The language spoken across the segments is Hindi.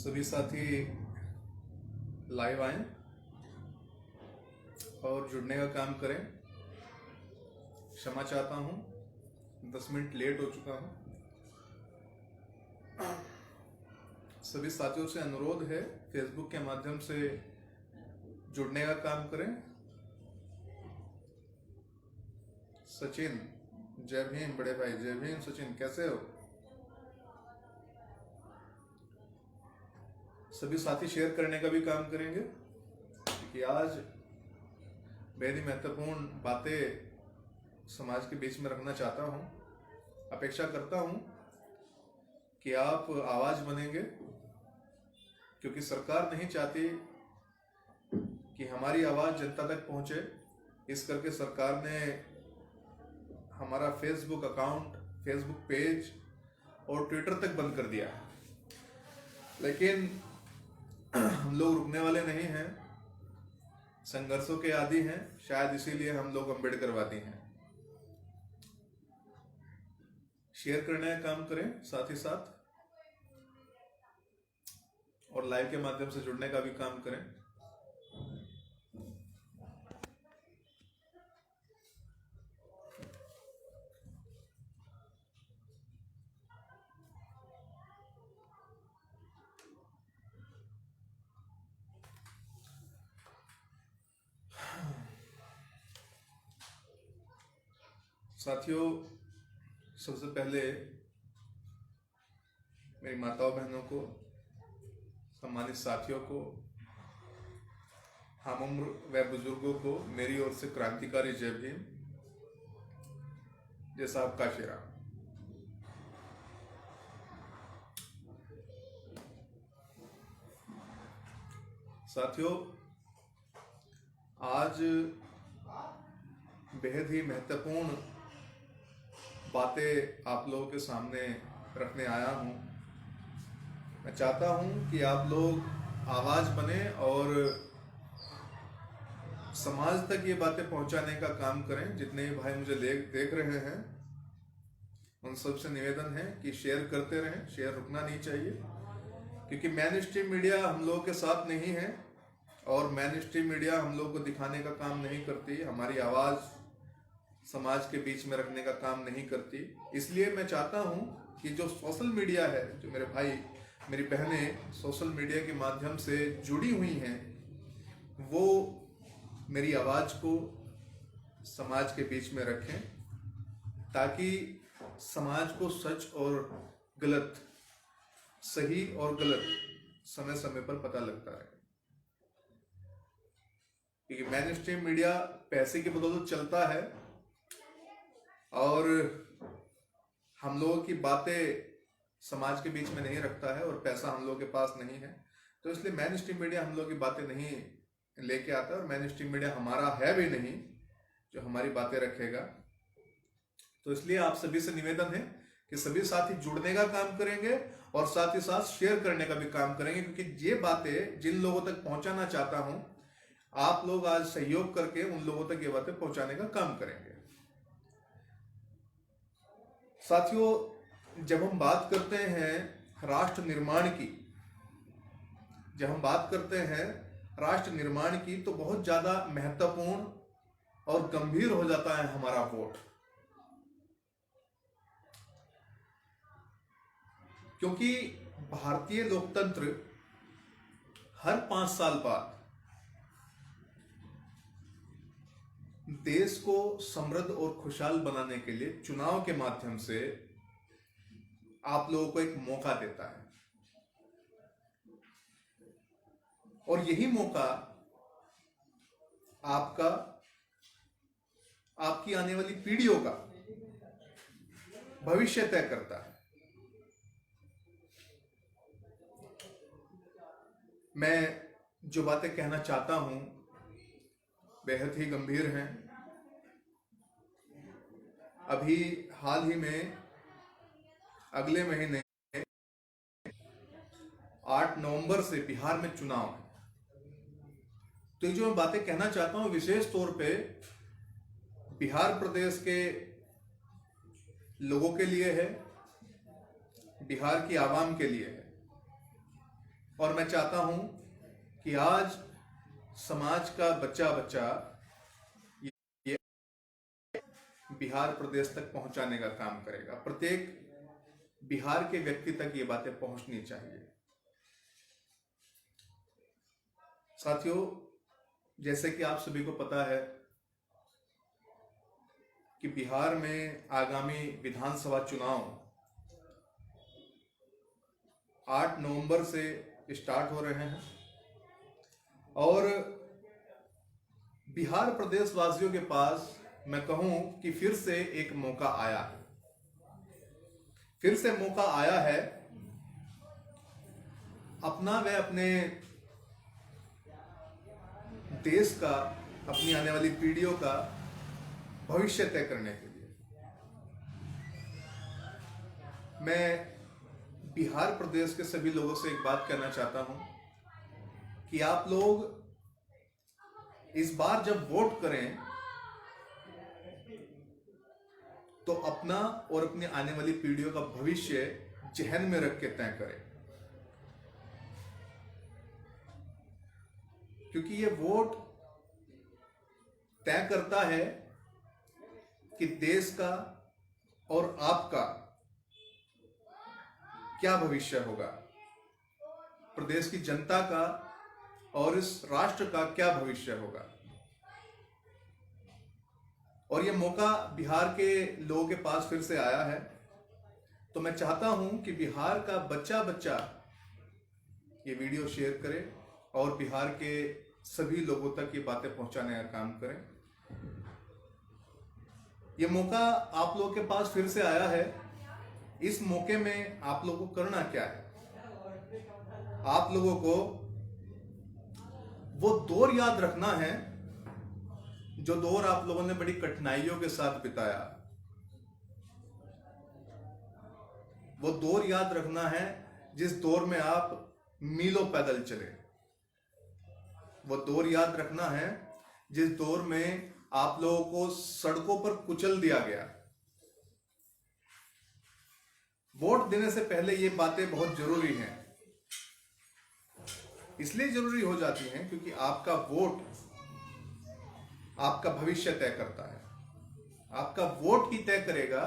सभी साथी लाइव आएं और जुड़ने का काम करें। क्षमा चाहता हूं, 10 मिनट लेट हो चुका हूं। सभी साथियों से अनुरोध है, फेसबुक के माध्यम से जुड़ने का काम करें। सचिन, जय भीम बड़े भाई। जय भीम सचिन, कैसे हो? सभी साथी शेयर करने का भी काम करेंगे कि आज बेहद ही महत्वपूर्ण बातें समाज के बीच में रखना चाहता हूं। अपेक्षा करता हूं कि आप आवाज बनेंगे, क्योंकि सरकार नहीं चाहती कि हमारी आवाज जनता तक पहुंचे। इस करके सरकार ने हमारा फेसबुक अकाउंट, फेसबुक पेज और ट्विटर तक बंद कर दिया है। लेकिन हम लोग रुकने वाले नहीं हैं, संघर्षों के आदी हैं। शायद इसीलिए हम लोग अम्बेडकरवादी हैं। शेयर करने का काम करें साथ ही साथ, और लाइव के माध्यम से जुड़ने का भी काम करें। साथियों, सबसे पहले मेरी माताओं बहनों को, सम्मानित साथियों को, हम उम्र व बुजुर्गों को मेरी ओर से क्रांतिकारी जय भीम। जय साहब का शेरा। साथियों, आज बेहद ही महत्वपूर्ण बातें आप लोगों के सामने रखने आया हूं। मैं चाहता हूं कि आप लोग आवाज बने और समाज तक ये बातें पहुंचाने का काम करें। जितने भाई मुझे देख रहे हैं, उन सबसे निवेदन है कि शेयर करते रहें। शेयर रुकना नहीं चाहिए, क्योंकि मेन स्ट्रीम मीडिया हम लोगों के साथ नहीं है और मेन स्ट्रीम मीडिया हम लोग को दिखाने का काम नहीं करती, हमारी आवाज समाज के बीच में रखने का काम नहीं करती। इसलिए मैं चाहता हूं कि जो सोशल मीडिया है, जो मेरे भाई मेरी बहनें सोशल मीडिया के माध्यम से जुड़ी हुई हैं, वो मेरी आवाज को समाज के बीच में रखें, ताकि समाज को सच और गलत, सही और गलत समय समय पर पता लगता रहे। क्योंकि मेन स्ट्रीम मीडिया पैसे की बदौलत चलता है और हम लोगों की बातें समाज के बीच में नहीं रखता है, और पैसा हम लोगों के पास नहीं है। तो इसलिए मेन स्ट्रीम मीडिया हम लोगों की बातें नहीं लेके आता है, और मेन स्ट्रीम मीडिया हमारा है भी नहीं जो हमारी बातें रखेगा। तो इसलिए आप सभी से निवेदन है कि सभी साथी जुड़ने का काम करेंगे और साथ ही साथ शेयर करने का भी काम करेंगे, क्योंकि ये बातें जिन लोगों तक पहुंचाना चाहता हूं, आप लोग आज सहयोग करके उन लोगों तक ये बातें पहुंचाने का काम करेंगे। साथियों, जब हम बात करते हैं राष्ट्र निर्माण की, तो बहुत ज्यादा महत्वपूर्ण और गंभीर हो जाता है हमारा वोट। क्योंकि भारतीय लोकतंत्र हर 5 साल बाद देश को समृद्ध और खुशहाल बनाने के लिए चुनाव के माध्यम से आप लोगों को एक मौका देता है, और यही मौका आपका, आपकी आने वाली पीढ़ियों का भविष्य तय करता है। मैं जो बातें कहना चाहता हूं बेहद ही गंभीर हैं। अभी हाल ही में अगले महीने 8 नवंबर से बिहार में चुनाव है। तो जो मैं बातें कहना चाहता हूं विशेष तौर पे बिहार प्रदेश के लोगों के लिए है, बिहार की आवाम के लिए है। और मैं चाहता हूं कि आज समाज का बच्चा बच्चा ये बिहार प्रदेश तक पहुंचाने का काम करेगा। प्रत्येक बिहार के व्यक्ति तक ये बातें पहुंचनी चाहिए। साथियों, जैसे कि आप सभी को पता है कि बिहार में आगामी विधानसभा चुनाव 8 नवंबर से स्टार्ट हो रहे हैं और बिहार प्रदेश वासियों के पास मैं कहूं कि फिर से एक मौका आया है। फिर से मौका आया है अपना व अपने देश का, अपनी आने वाली पीढ़ियों का भविष्य तय करने के लिए। मैं बिहार प्रदेश के सभी लोगों से एक बात कहना चाहता हूं कि आप लोग इस बार जब वोट करें तो अपना और अपनी आने वाली पीढ़ियों का भविष्य जहन में रख के तय करें, क्योंकि ये वोट तय करता है कि देश का और आपका क्या भविष्य होगा, प्रदेश की जनता का और इस राष्ट्र का क्या भविष्य होगा। और ये मौका बिहार के लोगों के पास फिर से आया है, तो मैं चाहता हूं कि बिहार का बच्चा बच्चा ये वीडियो शेयर करे और बिहार के सभी लोगों तक ये बातें पहुंचाने का काम करें। ये मौका आप लोगों के पास फिर से आया है। इस मौके में आप लोगों को करना क्या है? आप लोगों को वो दौर याद रखना है जो दौर आप लोगों ने बड़ी कठिनाइयों के साथ बिताया। वो दौर याद रखना है जिस दौर में आप मीलों पैदल चले। वो दौर याद रखना है जिस दौर में आप लोगों को सड़कों पर कुचल दिया गया। वोट देने से पहले ये बातें बहुत जरूरी हैं। इसलिए जरूरी हो जाती हैं क्योंकि आपका वोट आपका भविष्य तय करता है। आपका वोट ही तय करेगा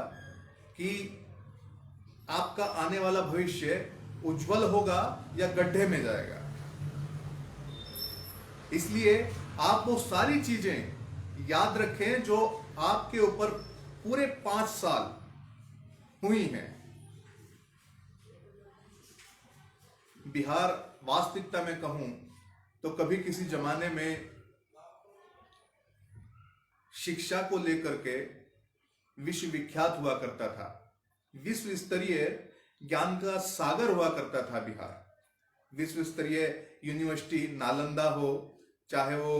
कि आपका आने वाला भविष्य उज्जवल होगा या गड्ढे में जाएगा। इसलिए आप वो सारी चीजें याद रखें जो आपके ऊपर पूरे 5 साल हुई हैं। बिहार वास्तविकता में कहूं तो कभी किसी जमाने में शिक्षा को लेकर के विश्वविख्यात हुआ करता था। विश्व स्तरीय ज्ञान का सागर हुआ करता था बिहार। विश्व स्तरीय यूनिवर्सिटी नालंदा हो, चाहे वो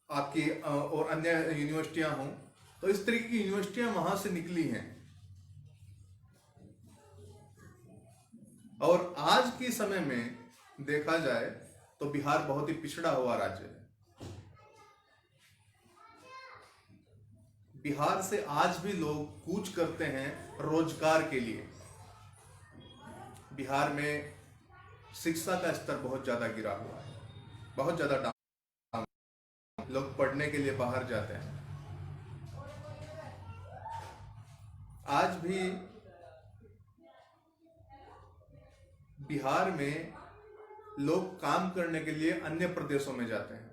आपकी और अन्य यूनिवर्सिटियां हों, तो इस तरीके की यूनिवर्सिटियां वहां से निकली हैं। और आज के समय में देखा जाए तो बिहार बहुत ही पिछड़ा हुआ राज्य है। बिहार से आज भी लोग कूच करते हैं रोजगार के लिए। बिहार में शिक्षा का स्तर बहुत ज्यादा गिरा हुआ है, बहुत ज्यादा डाउन। लोग पढ़ने के लिए बाहर जाते हैं। आज भी बिहार में लोग काम करने के लिए अन्य प्रदेशों में जाते हैं।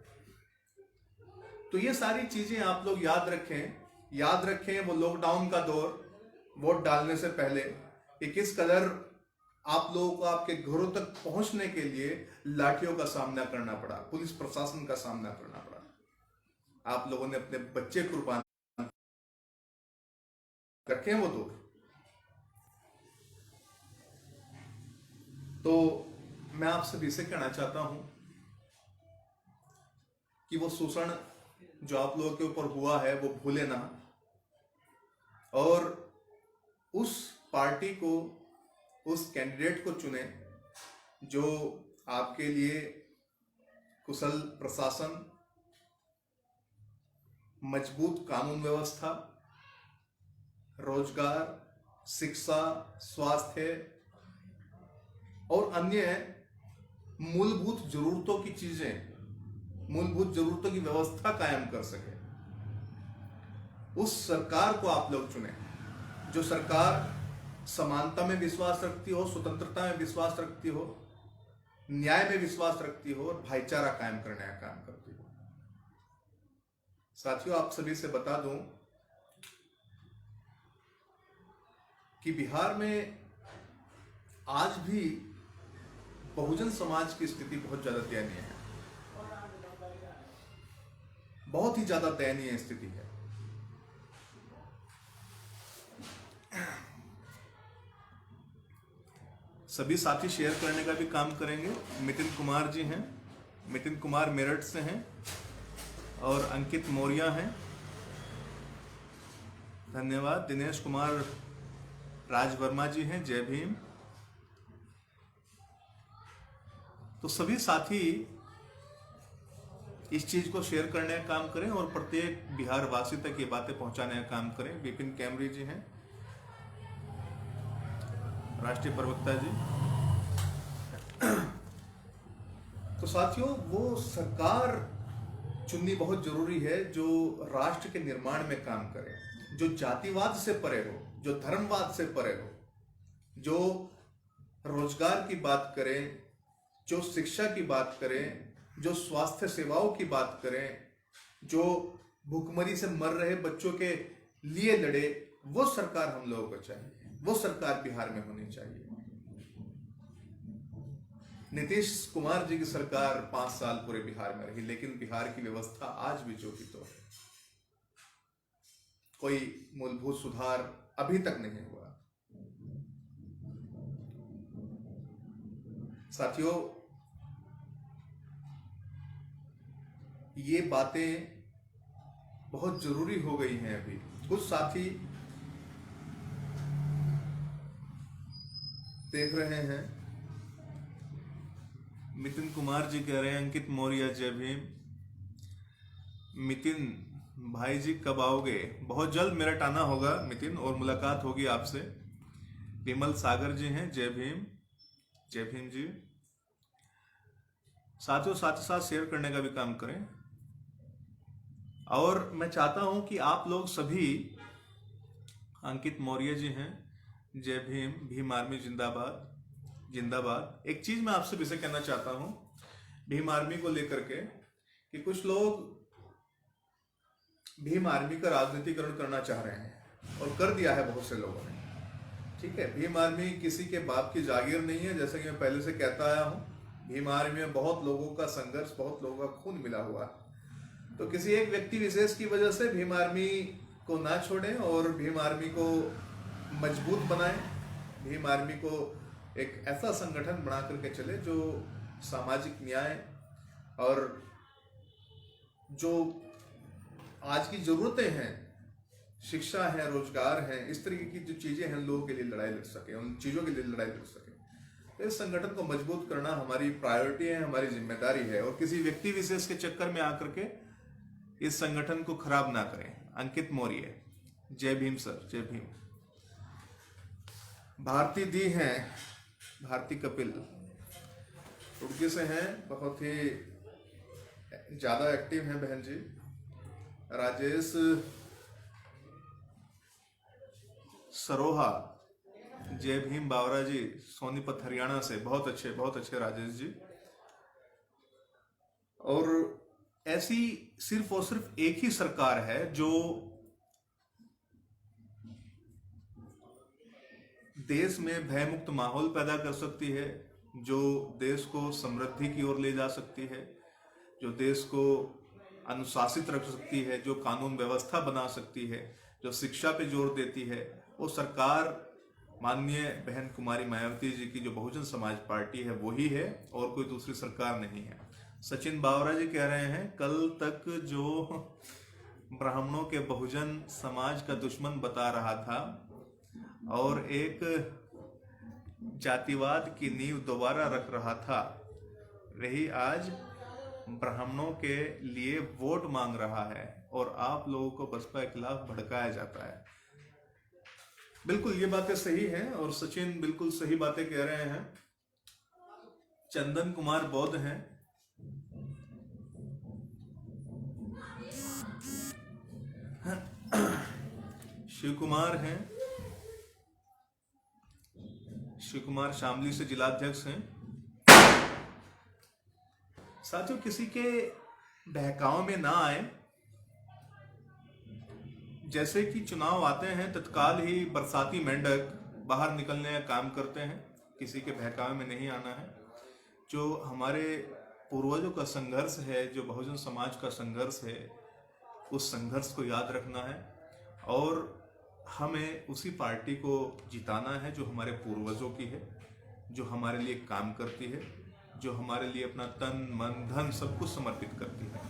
तो ये सारी चीजें आप लोग याद रखें। याद रखें वो लॉकडाउन का दौर, वोट डालने से पहले कि किस कदर आप लोगों को आपके घरों तक पहुंचने के लिए लाठियों का सामना करना पड़ा, पुलिस प्रशासन का सामना करना पड़ा। आप लोगों ने अपने बच्चे कुर्बान रखे वो दौर। तो मैं आप सभी से कहना चाहता हूं कि वो शोषण जो आप लोगों के ऊपर हुआ है वो भूले ना, और उस पार्टी को, उस कैंडिडेट को चुने जो आपके लिए कुशल प्रशासन, मजबूत कानून व्यवस्था, रोजगार, शिक्षा, स्वास्थ्य और अन्य मूलभूत जरूरतों की चीजें, मूलभूत जरूरतों की व्यवस्था कायम कर सके, उस सरकार को आप लोग चुने जो सरकार समानता में विश्वास रखती हो, स्वतंत्रता में विश्वास रखती हो, न्याय में विश्वास रखती हो और भाईचारा कायम करने का काम करती हो। साथियों, आप सभी से बता दूं कि बिहार में आज भी बहुजन समाज की स्थिति बहुत ज्यादा दयनीय है, बहुत ही ज्यादा दयनीय स्थिति है। सभी साथी शेयर करने का भी काम करेंगे। नितिन कुमार जी हैं, नितिन कुमार मेरठ से हैं और अंकित मौर्य हैं, धन्यवाद। दिनेश कुमार राज वर्मा जी हैं, जय भीम। तो सभी साथी इस चीज को शेयर करने का काम करें और प्रत्येक बिहार वासी तक ये बातें पहुंचाने का काम करें। विपिन कैमरी जी हैं, राष्ट्रीय प्रवक्ता जी। तो साथियों, वो सरकार चुननी बहुत जरूरी है जो राष्ट्र के निर्माण में काम करे, जो जातिवाद से परे हो, जो धर्मवाद से परे हो, जो रोजगार की बात करें, जो शिक्षा की बात करें, जो स्वास्थ्य सेवाओं की बात करें, जो भूखमरी से मर रहे बच्चों के लिए लड़े। वो सरकार हम लोगों को चाहिए, वो सरकार बिहार में होनी चाहिए। नीतीश कुमार जी की सरकार 5 साल पूरे बिहार में रही, लेकिन बिहार की व्यवस्था आज भी जो की तो है, कोई मूलभूत सुधार अभी तक नहीं हुआ। साथियों, ये बातें बहुत जरूरी हो गई हैं। अभी कुछ साथी देख रहे हैं, नितिन कुमार जी कह रहे हैं अंकित मौर्य जय भीम। नितिन भाई जी कब आओगे? बहुत जल्द मेरठ आना होगा नितिन, और मुलाकात होगी आपसे। विमल सागर जी हैं, जय भीम, जय भीम जी। साथियों, साथ ही साथ शेयर करने का भी काम करें। और मैं चाहता हूं कि आप लोग सभी, अंकित मौर्य जी हैं, जय भीम, भीम आर्मी जिंदाबाद जिंदाबाद। एक चीज मैं आपसे विषय कहना चाहता हूं भीम आर्मी को लेकर के, कि कुछ लोग भीम आर्मी का राजनीतिकरण करना चाह रहे हैं और कर दिया है बहुत से लोगों ने। ठीक है, भीम आर्मी किसी के बाप की जागीर नहीं है, जैसा कि मैं पहले से कहता आया हूं। भीम आर्मी में बहुत लोगों का संघर्ष, बहुत लोगों का खून मिला हुआ है। तो किसी एक व्यक्ति विशेष की वजह से भीम आर्मी को ना छोड़ें और भीम आर्मी को मजबूत बनाएं। भीम आर्मी को एक ऐसा संगठन बना करके चले जो सामाजिक न्याय और जो आज की जरूरतें हैं, शिक्षा है, रोजगार है, इस तरीके की जो चीजें हैं, लोगों के लिए लड़ाई लड़ सके, उन चीजों के लिए लड़ाई लड़ सके। तो इस संगठन को मजबूत करना हमारी प्रायोरिटी है, हमारी जिम्मेदारी है, और किसी व्यक्ति विशेष के चक्कर में आकर के इस संगठन को खराब ना करें। अंकित मौर्य, जय भीम सर, जय भीम। भारती दी हैं, भारती कपिल रुड़की से हैं, बहुत ही ज्यादा एक्टिव हैं बहन जी। राजेश सरोहा, जय भीम बावरा जी, सोनीपत हरियाणा से, बहुत अच्छे राजेश जी। और ऐसी सिर्फ और सिर्फ एक ही सरकार है जो देश में भयमुक्त माहौल पैदा कर सकती है, जो देश को समृद्धि की ओर ले जा सकती है, जो देश को अनुशासित रख सकती है, जो कानून व्यवस्था बना सकती है, जो शिक्षा पे जोर देती है। वो सरकार माननीय बहन कुमारी मायावती जी की जो बहुजन समाज पार्टी है, वही है, और कोई दूसरी सरकार नहीं है। सचिन बावरा जी कह रहे हैं कल तक जो ब्राह्मणों के बहुजन समाज का दुश्मन बता रहा था और एक जातिवाद की नींव दोबारा रख रहा था, वही आज ब्राह्मणों के लिए वोट मांग रहा है और आप लोगों को बसपा के खिलाफ भड़काया जाता है। बिल्कुल ये बातें सही हैं और सचिन बिल्कुल सही बातें कह रहे हैं। चंदन कुमार बौद्ध हैं, शिव कुमार हैं, शिव कुमार शामली से जिलाध्यक्ष हैं। साथियों, किसी के बहकाव में ना आए। जैसे कि चुनाव आते हैं तत्काल ही बरसाती मेंढक बाहर निकलने का काम करते हैं, किसी के बहकावे में नहीं आना है। जो हमारे पूर्वजों का संघर्ष है, जो बहुजन समाज का संघर्ष है, उस संघर्ष को याद रखना है और हमें उसी पार्टी को जिताना है जो हमारे पूर्वजों की है, जो हमारे लिए काम करती है, जो हमारे लिए अपना तन मन धन सब कुछ समर्पित करती है,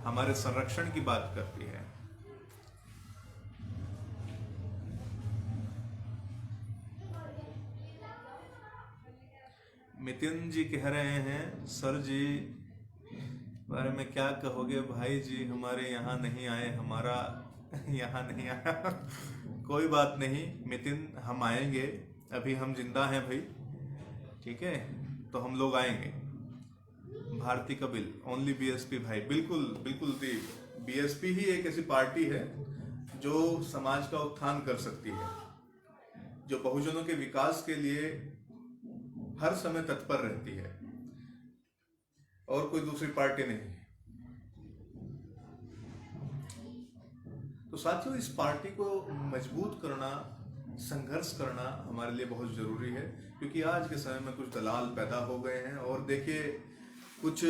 हमारे संरक्षण की बात करती है। नितिन जी कह रहे हैं, सर जी बारे में क्या कहोगे भाई जी, हमारे यहाँ नहीं आए, हमारा यहाँ नहीं आया। कोई बात नहीं नितिन, हम आएंगे, अभी हम जिंदा हैं भाई, ठीक है, तो हम लोग आएंगे। भारती कपिल, ओनली बीएसपी भाई, बिल्कुल बिल्कुल दी, बीएसपी ही एक ऐसी पार्टी है जो समाज का उत्थान कर सकती है, जो बहुजनों के विकास के लिए हर समय तत्पर रहती है, और कोई दूसरी पार्टी नहीं है। तो साथियों, इस पार्टी को मजबूत करना, संघर्ष करना हमारे लिए बहुत जरूरी है, क्योंकि आज के समय में कुछ दलाल पैदा हो गए हैं। और देखिए, कुछ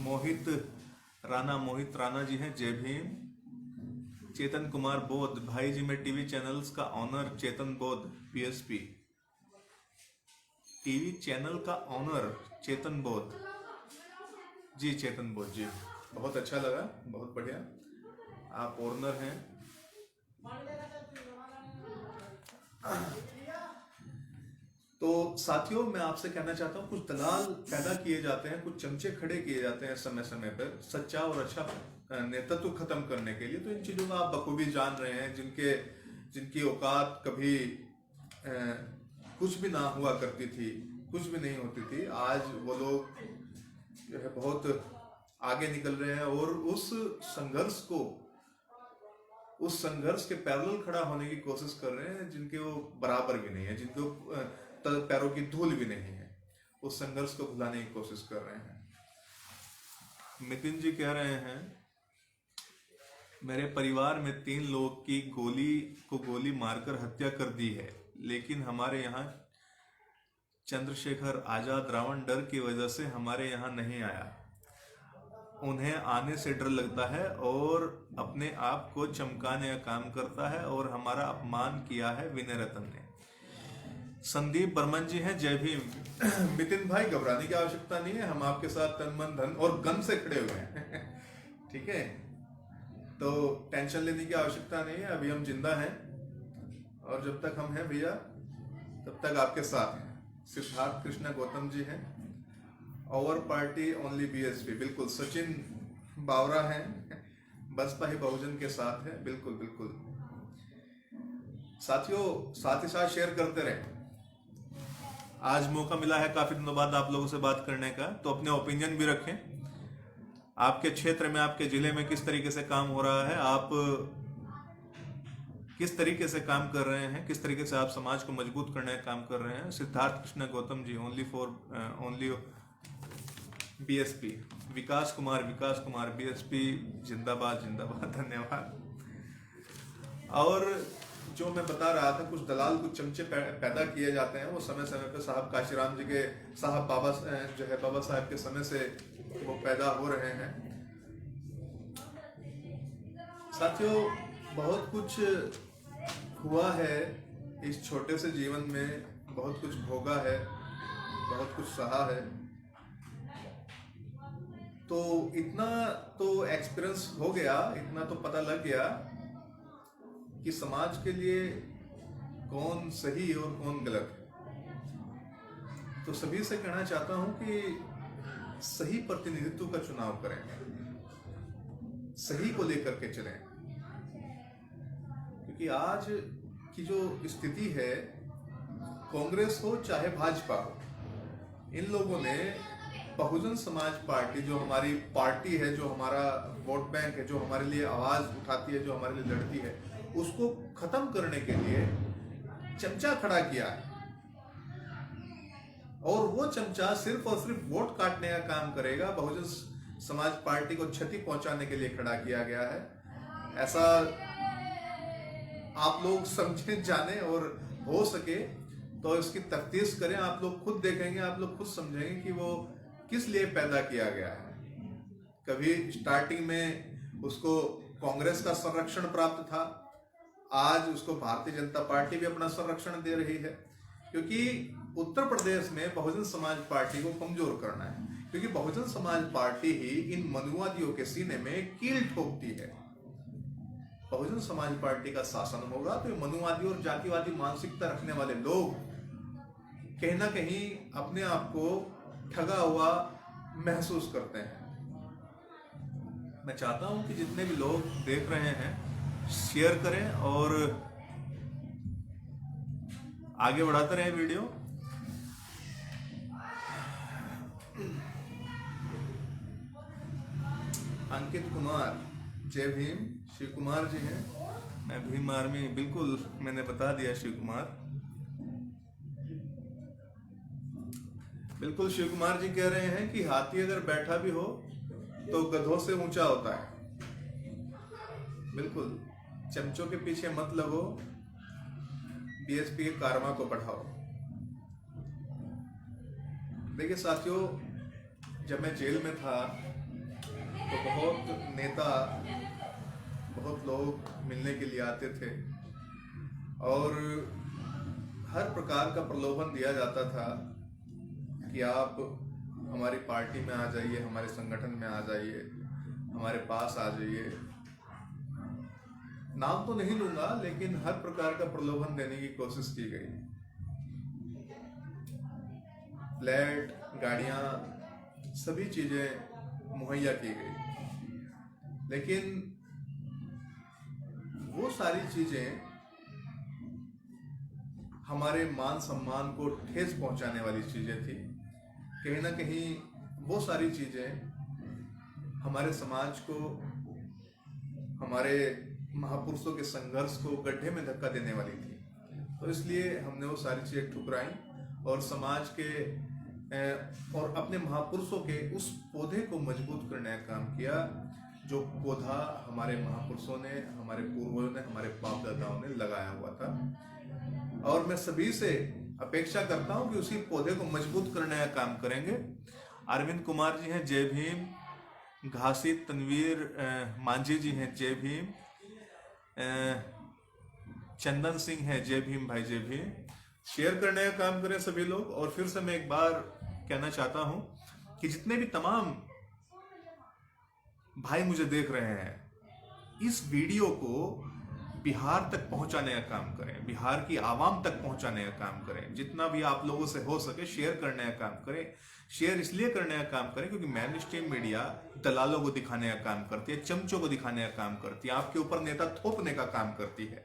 मोहित राणा जी हैं, जय भीम। चेतन कुमार बोध, भाई जी मैं टीवी चैनल्स का ऑनर, चेतन बोध बीएसपी, टीवी चैनल का ऑनर चेतन बोध जी, चेतन बोध जी, बहुत अच्छा लगा, बहुत बढ़िया, आप ओनर हैं। तो साथियों, मैं आपसे कहना चाहता हूँ, कुछ दलाल पैदा किए जाते हैं, कुछ चमचे खड़े किए जाते हैं समय समय पर सच्चा और अच्छा नेतृत्व खत्म करने के लिए। तो इन चीजों का आप बखूबी जान रहे हैं, जिनकी औकात कभी कुछ भी ना हुआ करती थी, कुछ भी नहीं होती थी, आज वो लोग जो है बहुत आगे निकल रहे हैं और उस संघर्ष के पैरेलल खड़ा होने की कोशिश कर रहे हैं, जिनके वो बराबर भी नहीं है, जिनको पैरों की धूल भी नहीं है, उस संघर्ष को भुलाने की कोशिश कर रहे हैं। नितिन जी कह रहे हैं, मेरे परिवार में 3 लोग की गोली मारकर हत्या कर दी है, लेकिन हमारे यहाँ चंद्रशेखर आजाद रावण डर की वजह से हमारे यहाँ नहीं आया। उन्हें आने से डर लगता है और अपने आप को चमकाने का काम करता है, और हमारा अपमान किया है विनय रतन ने। संदीप बर्मन जी हैं, जय भीम। नितिन भाई, घबराने की आवश्यकता नहीं है, हम आपके साथ तन मन धन और गन से खड़े हुए हैं। ठीक है, तो टेंशन लेने की आवश्यकता नहीं है, अभी हम जिंदा हैं, और जब तक हम हैं भैया तब तक आपके साथ हैं। सिद्धार्थ कृष्ण गौतम जी हैं, और पार्टी ओनली बीएसपी, बिल्कुल। सचिन बावरा हैं, बसपा ही बहुजन के साथ है, बिल्कुल बिल्कुल। साथियों, साथ ही साथ शेयर करते रहें। आज मौका मिला है काफी दिनों बाद आप लोगों से बात करने का, तो अपने ओपिनियन भी रखें। आपके क्षेत्र में, आपके जिले में किस तरीके से काम हो रहा है, आप किस तरीके से काम कर रहे हैं, किस तरीके से आप समाज को मजबूत करने का काम कर रहे हैं। Siddharth Krishna Gautam ji, only BSP. विकास कुमार बीएसपी, जिंदाबाद जिंदाबाद, धन्यवाद। और जो मैं बता रहा था, कुछ दलाल, कुछ चमचे पैदा किए जाते हैं, वो समय समय पे साहब काशीराम जी के, साहब बाबा जो है बाबा साहब के समय से वो पैदा हो रहे हैं। साथियों, बहुत कुछ हुआ है इस छोटे से जीवन में, बहुत कुछ भोगा है, बहुत कुछ सहा है, तो इतना तो एक्सपीरियंस हो गया, इतना तो पता लग गया कि समाज के लिए कौन सही और कौन गलत है। तो सभी से कहना चाहता हूं कि सही प्रतिनिधित्व का चुनाव करें, सही को लेकर के चलें, क्योंकि आज की जो स्थिति है, कांग्रेस हो चाहे भाजपा हो, इन लोगों ने बहुजन समाज पार्टी, जो हमारी पार्टी है, जो हमारा वोट बैंक है, जो हमारे लिए आवाज उठाती है, जो हमारे लिए लड़ती है, उसको खत्म करने के लिए चमचा खड़ा किया है। और वो चमचा सिर्फ और सिर्फ वोट काटने का काम करेगा। बहुजन समाज पार्टी को क्षति पहुंचाने के लिए खड़ा किया गया है। ऐसा आप लोग समझे, जाने, और हो सके तो इसकी तफ्तीश करें। आप लोग खुद देखेंगे, आप लोग खुद समझेंगे कि वो किस लिए पैदा किया गया है। कभी स्टार्टिंग में उसको कांग्रेस का संरक्षण प्राप्त था, आज उसको भारतीय जनता पार्टी भी अपना संरक्षण दे रही है, क्योंकि उत्तर प्रदेश में बहुजन समाज पार्टी को कमजोर करना है। क्योंकि बहुजन समाज पार्टी ही इन मनुवादियों के सीने में कील ठोकती है। बहुजन समाज पार्टी का शासन होगा तो मनुवादी और जातिवादी मानसिकता रखने वाले लोग कहीं ना कहीं अपने आप को ठगा हुआ महसूस करते हैं। मैं चाहता हूं कि जितने भी लोग देख रहे हैं शेयर करें और आगे बढ़ाते रहें वीडियो। अंकित कुमार, जय भीम। शिव कुमार जी हैं, मैं भीम आर्मी, बिल्कुल मैंने बता दिया शिव कुमार। बिल्कुल शिव कुमार जी कह रहे हैं कि हाथी अगर बैठा भी हो तो गधों से ऊंचा होता है। बिल्कुल, चमचों के पीछे मत लगो, बीएसपी के कारमा को बढ़ाओ। देखिए साथियों, जब मैं जेल में था तो बहुत नेता, बहुत लोग मिलने के लिए आते थे और हर प्रकार का प्रलोभन दिया जाता था कि आप हमारी पार्टी में आ जाइए, हमारे संगठन में आ जाइए, हमारे पास आ जाइए। नाम तो नहीं लूंगा, लेकिन हर प्रकार का प्रलोभन देने की कोशिश की गई। फ्लैट, गाड़ियां, सभी चीजें मुहैया की गई, लेकिन वो सारी चीजें हमारे मान सम्मान को ठेस पहुंचाने वाली चीजें थी। कहीं ना कहीं वो सारी चीजें हमारे समाज को, हमारे महापुरुषों के संघर्ष को गड्ढे में धक्का देने वाली थी। तो इसलिए हमने वो सारी चीजें ठुकराई और समाज के और अपने महापुरुषों के उस पौधे को मजबूत करने का काम किया, जो पौधा हमारे महापुरुषों ने, हमारे पूर्वजों ने, हमारे बाप दादाओं ने लगाया हुआ था। और मैं सभी से अपेक्षा करता हूं कि उसी पौधे को मजबूत करने का काम करेंगे। अरविंद कुमार जी हैं, जय भीम। घासी तनवीर मांझी जी हैं, जय भीम। चंदन सिंह है, जय भीम भाई, जय भीम। शेयर करने का काम करें सभी लोग। और फिर से मैं एक बार कहना चाहता हूं कि जितने भी तमाम भाई मुझे देख रहे हैं, इस वीडियो को बिहार तक पहुंचाने का काम करें, बिहार की आवाम तक पहुंचाने का काम करें। जितना भी आप लोगों से हो सके शेयर करने का काम करें। शेयर इसलिए करने का काम करें क्योंकि मेन स्ट्रीम मीडिया दलालों को दिखाने का काम करती है, चमचों को दिखाने का काम करती है, आपके ऊपर नेता थोपने का काम करती है।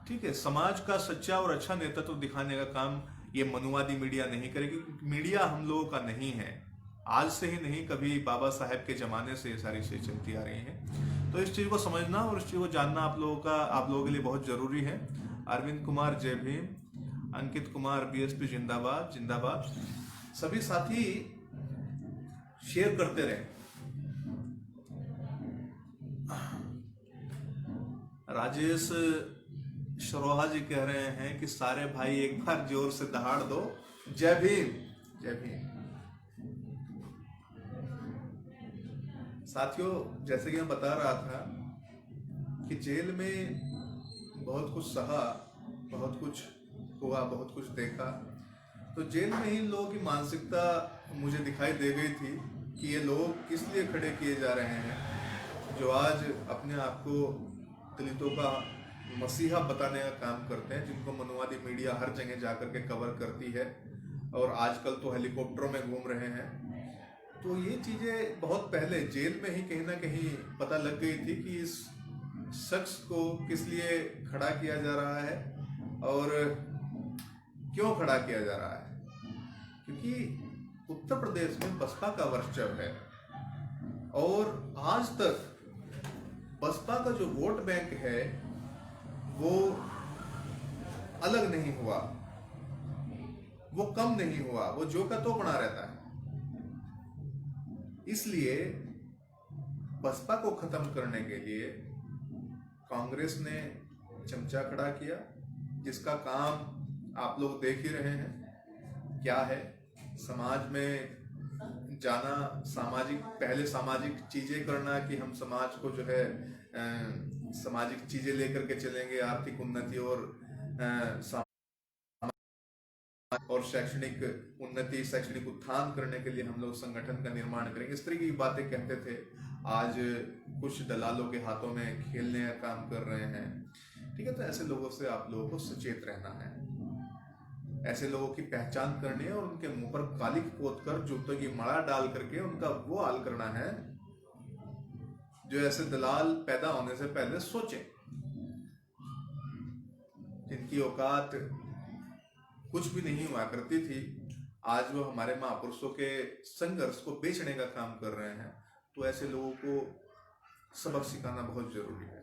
ठीक है, समाज का सच्चा और अच्छा नेतृत्व तो दिखाने का काम ये मनुवादी मीडिया नहीं करेगी। मीडिया हम लोगों का नहीं है, आज से ही नहीं, कभी बाबा साहेब के जमाने से ये सारी चीजें चलती आ रही हैं। तो इस चीज को समझना और इस चीज को जानना आप लोगों के लिए बहुत जरूरी है। अरविंद कुमार, जय भीम। अंकित कुमार, बीएसपी जिंदाबाद, जिंदाबाद। सभी साथी शेयर करते रहे। राजेश शरोहा जी कह रहे हैं कि सारे भाई एक बार जोर से दहाड़ दो, जय भीम, जय भीम। साथियों, जैसे कि मैं बता रहा था कि जेल में बहुत कुछ सहा, बहुत कुछ हुआ, बहुत कुछ देखा। तो जेल में ही लोगों की मानसिकता मुझे दिखाई दे गई थी कि ये लोग किस लिए खड़े किए जा रहे हैं, जो आज अपने आप को दलितों का मसीहा बताने का काम करते हैं, जिनको मनुवादी मीडिया हर जगह जाकर के कवर करती है और आजकल तो हेलीकॉप्टरों में घूम रहे हैं। तो ये चीज़ें बहुत पहले जेल में ही कहीं ना कहीं पता लग गई थी कि इस शख्स को किस लिए खड़ा किया जा रहा है और क्यों खड़ा किया जा रहा है। क्योंकि प्रदेश में बसपा का वर्चस्व है और आज तक बसपा का जो वोट बैंक है वो अलग नहीं हुआ, वो कम नहीं हुआ, वो जो का तो बना रहता है। इसलिए बसपा को खत्म करने के लिए कांग्रेस ने चमचा खड़ा किया, जिसका काम आप लोग देख ही रहे हैं क्या है। समाज में जाना, पहले सामाजिक चीजें करना कि हम समाज को जो है सामाजिक चीजें लेकर के चलेंगे, आर्थिक उन्नति और शैक्षणिक उन्नति, शैक्षणिक उत्थान करने के लिए हम लोग संगठन का निर्माण करेंगे, इस तरह की बातें कहते थे। आज कुछ दलालों के हाथों में खेलने का काम कर रहे हैं। ठीक है, तो ऐसे लोगों से आप लोगों को सचेत रहना है, ऐसे लोगों की पहचान करनी है और उनके मुंह पर कालिक पोत कर, जूतों की माला डाल करके उनका वो हाल करना है जो ऐसे दलाल पैदा होने से पहले सोचे, जिनकी औकात कुछ भी नहीं हुआ करती थी, आज वो हमारे महापुरुषों के संघर्ष को बेचने का काम कर रहे हैं। तो ऐसे लोगों को सबक सिखाना बहुत जरूरी है।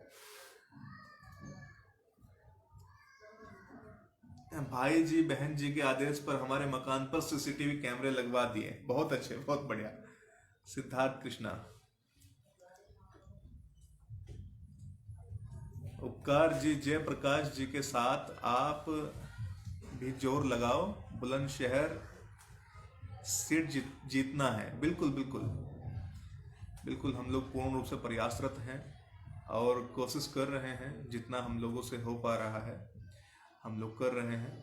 भाई जी बहन जी के आदेश पर हमारे मकान पर सीसीटीवी कैमरे लगवा दिए, बहुत अच्छे, बहुत बढ़िया। सिद्धार्थ कृष्णा, उपकार जी जयप्रकाश जी के साथ आप भी जोर लगाओ, बुलंदशहर सीट जीतना है। बिल्कुल बिल्कुल बिल्कुल, हम लोग पूर्ण रूप से प्रयासरत हैं और कोशिश कर रहे हैं, जितना हम लोगों से हो पा रहा है हम लोग कर रहे हैं।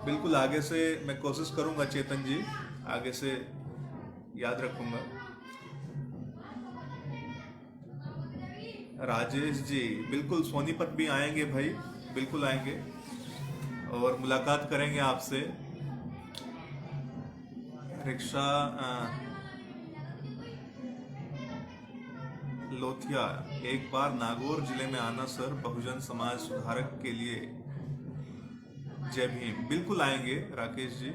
बिल्कुल, आगे से मैं कोशिश करूंगा चेतन जी, आगे से याद रखूंगा। राजेश जी बिल्कुल, सोनीपत भी आएंगे भाई, बिल्कुल आएंगे और मुलाकात करेंगे आपसे। रिक्शा लोथिया, एक बार नागौर जिले में आना सर, बहुजन समाज सुधारक के लिए। जय भीम। बिल्कुल आएंगे राकेश जी,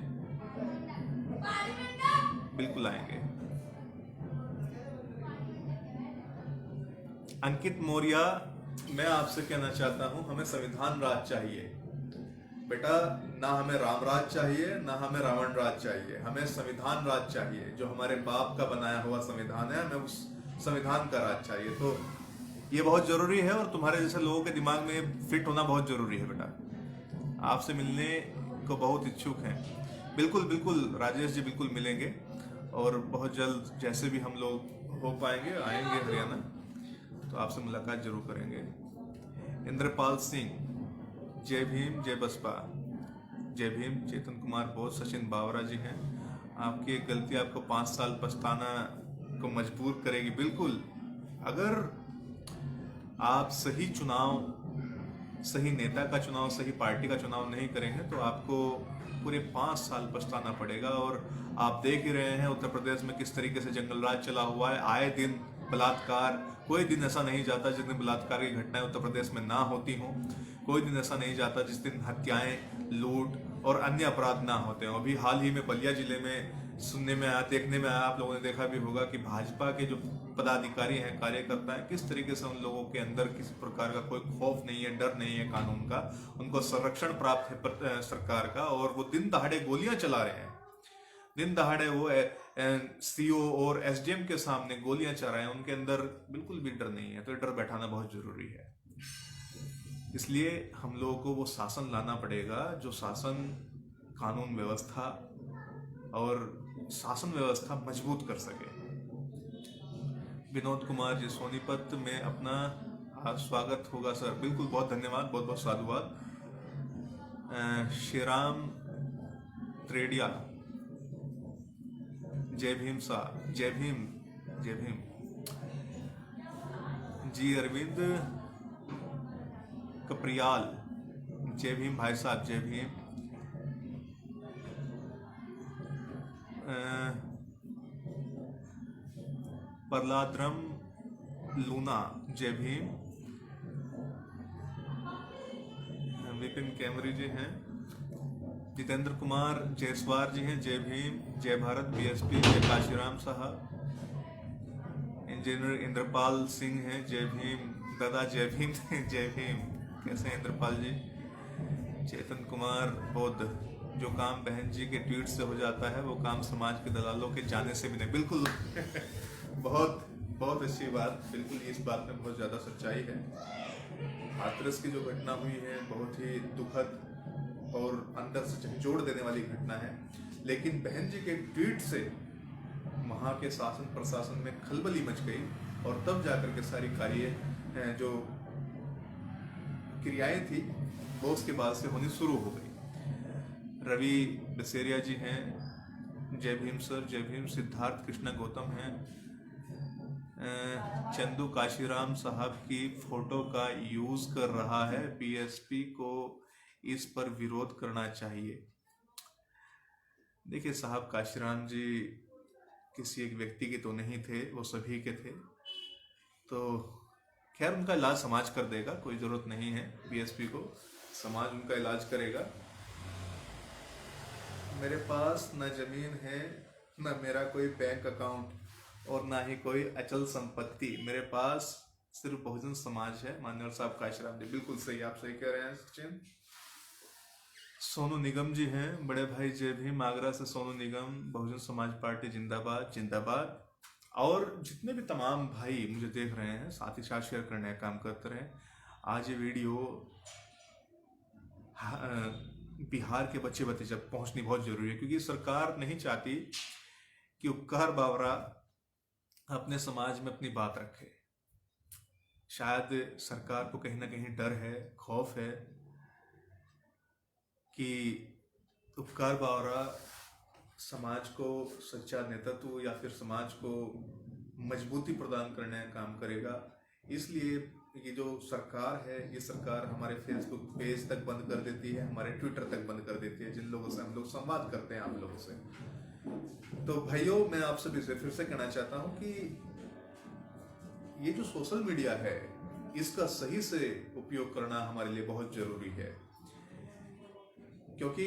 बिल्कुल आएंगे। अंकित मौर्य, मैं आपसे कहना चाहता हूं, हमें संविधान राज चाहिए बेटा, ना हमें राम राज चाहिए, ना हमें रावण राज चाहिए, हमें संविधान राज चाहिए। जो हमारे बाप का बनाया हुआ संविधान है, हमें उस संविधान का राज चाहिए। तो ये बहुत जरूरी है और तुम्हारे जैसे लोगों के दिमाग में फिट होना बहुत जरूरी है बेटा। आपसे मिलने को बहुत इच्छुक हैं। बिल्कुल बिल्कुल राजेश जी, बिल्कुल मिलेंगे और बहुत जल्द जैसे भी हम लोग हो पाएंगे आएंगे हरियाणा, तो आपसे मुलाकात जरूर करेंगे। इंद्रपाल सिंह, जय भीम जय बसपा। जय भीम। चेतन कुमार बोस, सचिन बावरा जी हैं, आपकी एक गलती आपको 5 साल पछताना को मजबूर करेगी। बिल्कुल, अगर आप सही चुनाव, सही नेता का चुनाव, सही पार्टी का चुनाव नहीं करेंगे तो आपको पूरे 5 साल पछताना पड़ेगा। और आप देख ही रहे हैं उत्तर प्रदेश में किस तरीके से जंगल राज चला हुआ है। आए दिन बलात्कार, कोई दिन ऐसा नहीं जाता जिस दिन बलात्कार की घटनाएं उत्तर प्रदेश में ना होती हों। कोई दिन ऐसा नहीं जाता जिस दिन हत्याएं, लूट और अन्य अपराध ना होते हों। अभी हाल ही में बलिया जिले में सुनने में आया, देखने में आया, आप लोगों ने देखा भी होगा कि भाजपा के जो पदाधिकारी हैं, कार्यकर्ता हैं, किस तरीके से उन लोगों के अंदर किसी प्रकार का कोई खौफ नहीं है, डर नहीं है कानून का। उनको संरक्षण प्राप्त है सरकार का और वो दिन दहाड़े गोलियां चला रहे हैं। दिन दहाड़े वो सीओ और एसडीएम के सामने गोलियां चला रहे हैं, उनके अंदर बिल्कुल भी डर नहीं है। तो डर बैठाना बहुत जरूरी है। इसलिए हम लोगों को वो शासन लाना पड़ेगा जो शासन कानून व्यवस्था और शासन व्यवस्था मजबूत कर सके। विनोद कुमार जी, सोनीपत में अपना स्वागत होगा सर। बिल्कुल, बहुत धन्यवाद, बहुत बहुत साधुवाद। श्रीराम त्रेडिया, जय भीम साहब। जय भीम जय भीम जी। अरविंद कपरियाल, जय भीम भाई साहब, जय भीम। प्रहलादरम लूना, जय भीम। विपिन कैमरी जी हैं, जितेंद्र कुमार जयसवार जी हैं, जय भीम, जय भारत, बीएसपी, जय काशीराम साहब, इंजीनियर इंद्रपाल सिंह हैं, जय भीम दादा, जय भीम जय भीम, कैसे हैं इंद्रपाल जी। चेतन कुमार बौद्ध, जो काम बहन जी के ट्वीट से हो जाता है वो काम समाज के दलालों के जाने से भी नहीं। बिल्कुल बहुत बहुत अच्छी बात, बिल्कुल इस बात में बहुत ज़्यादा सच्चाई है। हाथरस की जो घटना हुई है बहुत ही दुखद और अंदर से झंझोड़ देने वाली घटना है, लेकिन बहन जी के ट्वीट से वहाँ के शासन प्रशासन में खलबली मच गई और तब जाकर के सारी कार्य जो क्रियाएं थी वो उसके बाद से होनी शुरू हो गई। रवि बसेरिया जी हैं, जय भीम सर, जय भीम। सिद्धार्थ कृष्णा गौतम हैं, चंदू काशीराम साहब की फोटो का यूज कर रहा है, बीएसपी को इस पर विरोध करना चाहिए। देखिए साहब, काशीराम जी किसी एक व्यक्ति के तो नहीं थे, वो सभी के थे। तो खैर उनका इलाज समाज कर देगा, कोई जरूरत नहीं है बीएसपी को, समाज उनका इलाज करेगा। मेरे पास न जमीन है, न मेरा कोई बैंक अकाउंट और ना ही कोई अचल संपत्ति, मेरे पास सिर्फ बहुजन समाज है। मान्यवर साहब काशीराम जी, बिल्कुल सही, आप सही कह रहे हैं सचिन। सोनू निगम जी हैं, बड़े भाई जय भीम, आगरा से सोनू निगम, बहुजन समाज पार्टी जिंदाबाद जिंदाबाद। और जितने भी तमाम भाई मुझे देख रहे हैं, साथ ही साथ शेयर करने का काम करते रहें। आज ये वीडियो बिहार के बच्चे तक पहुंचनी बहुत जरूरी है, क्योंकि सरकार नहीं चाहती कि उपकार बावरा अपने समाज में अपनी बात रखे। शायद सरकार को कहीं ना कहीं डर है, खौफ है कि उपकार बावरा समाज को सच्चा नेतृत्व या फिर समाज को मजबूती प्रदान करने का काम करेगा। इसलिए ये जो सरकार है, ये सरकार हमारे फेसबुक पेज तक बंद कर देती है, हमारे ट्विटर तक बंद कर देती है, जिन लोगों से हम लोग संवाद करते हैं आप लोगों से। तो भाइयों, मैं आप सभी से फिर से कहना चाहता हूं कि ये जो सोशल मीडिया है, इसका सही से उपयोग करना हमारे लिए बहुत जरूरी है, क्योंकि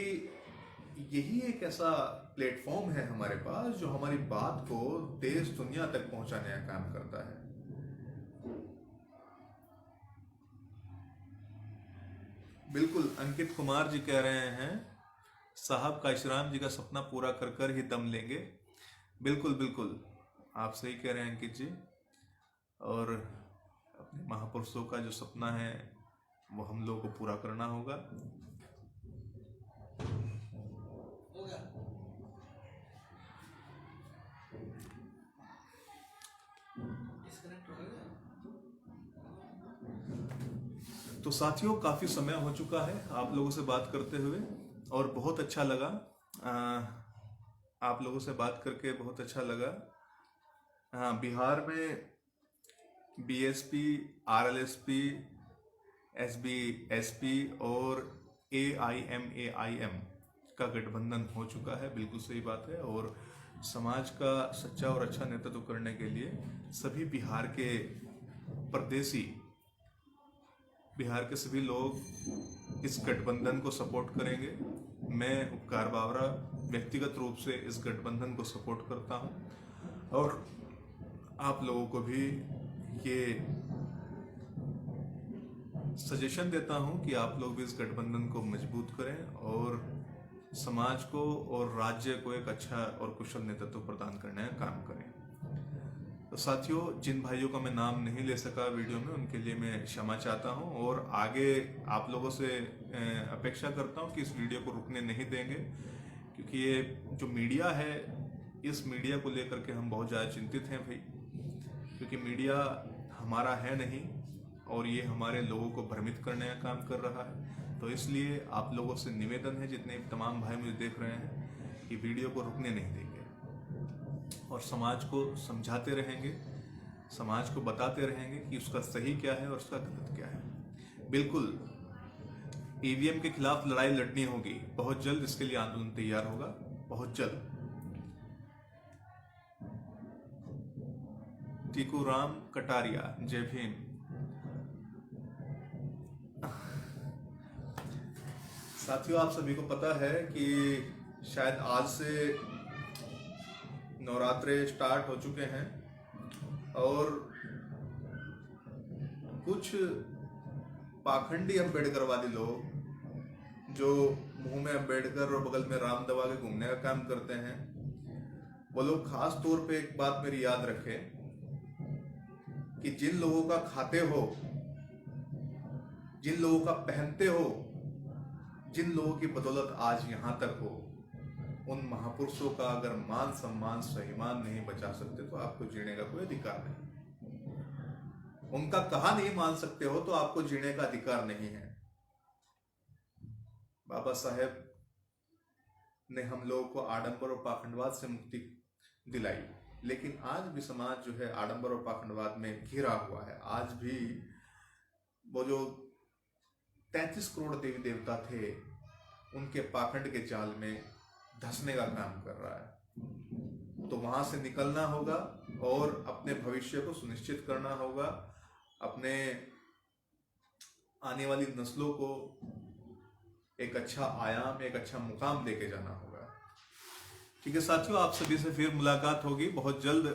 यही एक ऐसा प्लेटफॉर्म है हमारे पास जो हमारी बात को देश दुनिया तक पहुंचाने का काम करता है। बिल्कुल, अंकित कुमार जी कह रहे हैं साहब काशीराम जी का सपना पूरा कर कर ही दम लेंगे। बिल्कुल बिल्कुल, आप सही कह रहे हैं अंकित जी। और अपने महापुरुषों का जो सपना है वो हम लोगों को पूरा करना होगा। तो साथियों, काफ़ी समय हो चुका है आप लोगों से बात करते हुए और बहुत अच्छा लगा। आप लोगों से बात करके बहुत अच्छा लगा। हाँ, बिहार में बीएसपी, आरएलएसपी, एसबी और एआईएम का गठबंधन हो चुका है, बिल्कुल सही बात है। और समाज का सच्चा और अच्छा नेतृत्व करने के लिए सभी बिहार के परदेसी, बिहार के सभी लोग इस गठबंधन को सपोर्ट करेंगे। मैं उपकार बावरा व्यक्तिगत रूप से इस गठबंधन को सपोर्ट करता हूं और आप लोगों को भी ये सजेशन देता हूं कि आप लोग भी इस गठबंधन को मजबूत करें और समाज को और राज्य को एक अच्छा और कुशल नेतृत्व प्रदान करने का काम करें। तो साथियों, जिन भाइयों का मैं नाम नहीं ले सका वीडियो में, उनके लिए मैं क्षमा चाहता हूं और आगे आप लोगों से अपेक्षा करता हूं कि इस वीडियो को रुकने नहीं देंगे, क्योंकि ये जो मीडिया है, इस मीडिया को लेकर के हम बहुत ज़्यादा चिंतित हैं भाई, क्योंकि मीडिया हमारा है नहीं और ये हमारे लोगों को भ्रमित करने का काम कर रहा है। तो इसलिए आप लोगों से निवेदन है, जितने तमाम भाई मुझे देख रहे हैं, कि वीडियो को रुकने नहीं देंगे और समाज को समझाते रहेंगे, समाज को बताते रहेंगे कि उसका सही क्या है और उसका गलत क्या है। बिल्कुल, ईवीएम के खिलाफ लड़ाई लड़नी होगी बहुत जल्द, इसके लिए आंदोलन तैयार होगा बहुत जल्द। टीकूराम कटारिया, जय भीम। साथियों, आप सभी को पता है कि शायद आज से नवरात्रे स्टार्ट हो चुके हैं और कुछ पाखंडी अम्बेडकरवादी लोग जो मुंह में अम्बेडकर और बगल में राम दबा के घूमने का काम करते हैं, वो लोग खास तौर पे एक बात मेरी याद रखें कि जिन लोगों का खाते हो, जिन लोगों का पहनते हो, जिन लोगों की बदौलत आज यहां तक हो, उन महापुरुषों का अगर मान सम्मान स्वाभिमान नहीं बचा सकते तो आपको जीने का कोई अधिकार नहीं। उनका कहा नहीं मान सकते हो तो आपको जीने का अधिकार नहीं है। बाबा साहेब ने हम लोगों को आडंबर और पाखंडवाद से मुक्ति दिलाई, लेकिन आज भी समाज जो है आडंबर और पाखंडवाद में घिरा हुआ है। आज भी वो जो 33 करोड़ देवी देवता थे, उनके पाखंड के जाल में धंसने का काम कर रहा है। तो वहां से निकलना होगा और अपने भविष्य को सुनिश्चित करना होगा, अपने आने वाली नस्लों को एक अच्छा आयाम, एक अच्छा मुकाम देके जाना होगा। ठीक है साथियों, आप सभी से फिर मुलाकात होगी बहुत जल्द।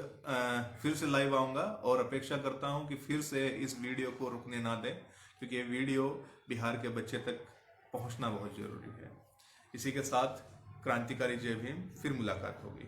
फिर से लाइव आऊंगा और अपेक्षा करता हूं कि फिर से इस वीडियो को रुकने ना दें, क्योंकि ये वीडियो बिहार के बच्चे तक पहुंचना बहुत जरूरी है। इसी के साथ क्रांतिकारी जय भीम, फिर मुलाकात होगी।